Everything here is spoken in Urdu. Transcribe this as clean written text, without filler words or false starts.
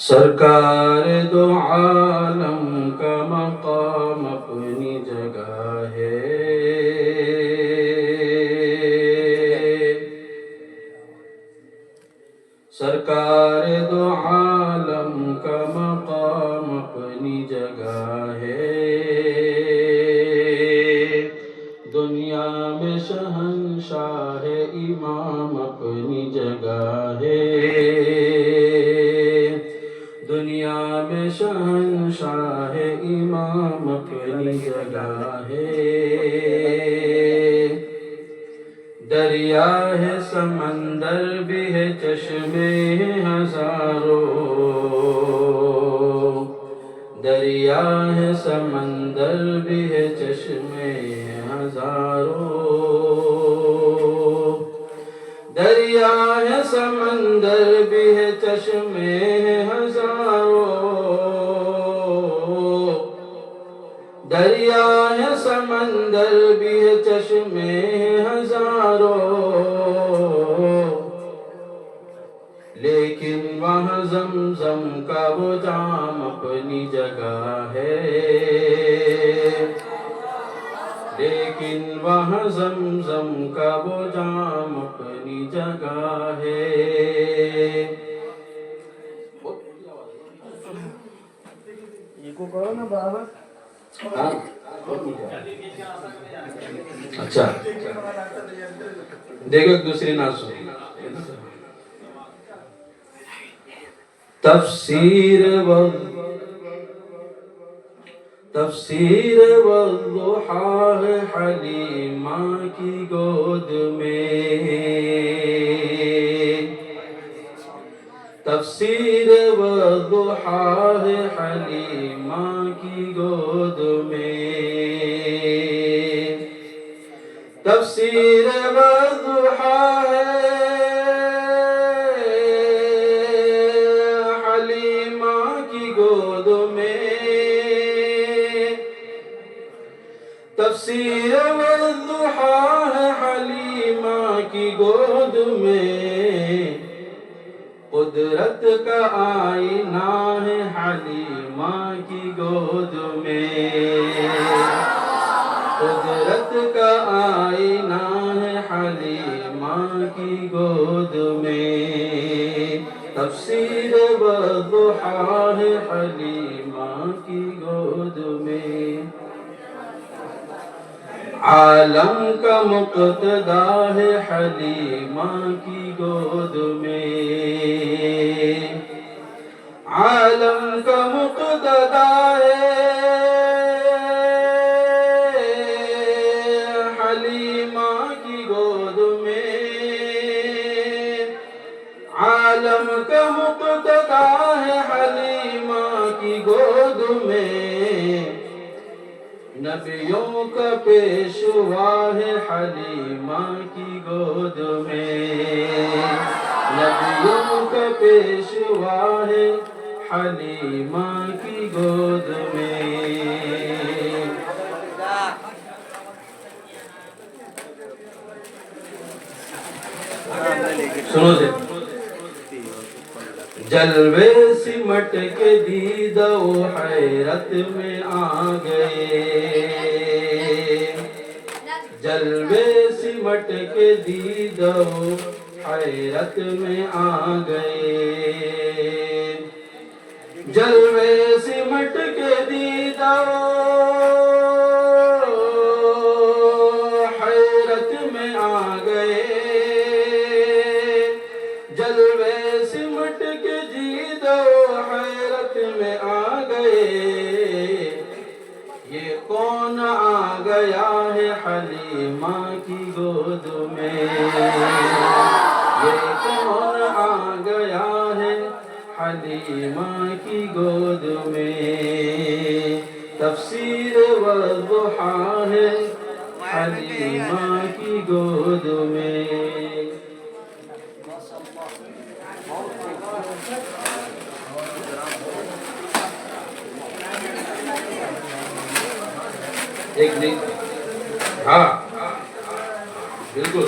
سرکار دو عالم کا مقام اپنی جگہ ہے، سرکار دو عالم کا مقام اپنی جگہ ہے، دنیا میں شہنشاہ امام اپنی جگہ ہے، دنیا میں شہنشاہ امام اپنی جگہ ہے، دریا ہے سمندر بھی ہے چشمے ہزاروں، دریا ہے سمندر بھی ہے چشمے ہزاروں، دریا ہے سمندر بھی ہے چشمے ہزاروں، دریا ہے سمندر بھی ہے چشمے ہزاروں، لیکن وہاں زمزم کا وہ جام اپنی جگہ ہے، لیکن وہاں زمزم کا وہ جام اپنی جگہ ہے۔ یہ کو کرو نا بابا۔ اچھا دیکھو ایک دوسری نعت سنو۔ تفسیر والضحی حلیمہ کی گود میں، تفسیر والضحی حلیمہ کی گود میں، تفسیر والضحی حلیمہ کی گود میں، تفسیر والضحی حلیمہ کی گود میں، قدرت کا آئینہ ہے حلیمہ کی گود میں، قدرت کا آئینہ ہے حلیمہ کی گود میں، تفسیر والضحی حلیمہ کی گود میں، عالم کا مقتدی ہے حلیمہ کی گود میں، عالم کا مقتدی ہے حلیمہ کی گود میں، عالم کا مقتدی ہے حلیمہ کی گود میں، نبیوں کا پیشوا ہے حلیمہ کی گود میں، نبیوں کا پیشوا ہے حلیمہ کی گود میں۔ سنو سے جلوے سمٹ کے دیدہ و حیرت میں آ گئے، جلوے سمٹ کے دیدہ و حیرت میں آ گئے، جلوے سمٹ کے دیدہ و حیرت میں آ گئے، جلوے سمٹ کے دیدہ و حیرت میں آ گئے، یہ کون آ گیا ہے حلیمہ کی گود میں، یہ کون آ گیا ہے حلیمہ کی گود میں، تفسیر والضحی ہے حلیمہ کی گود میں۔ ایک نہیں، ہاں بالکل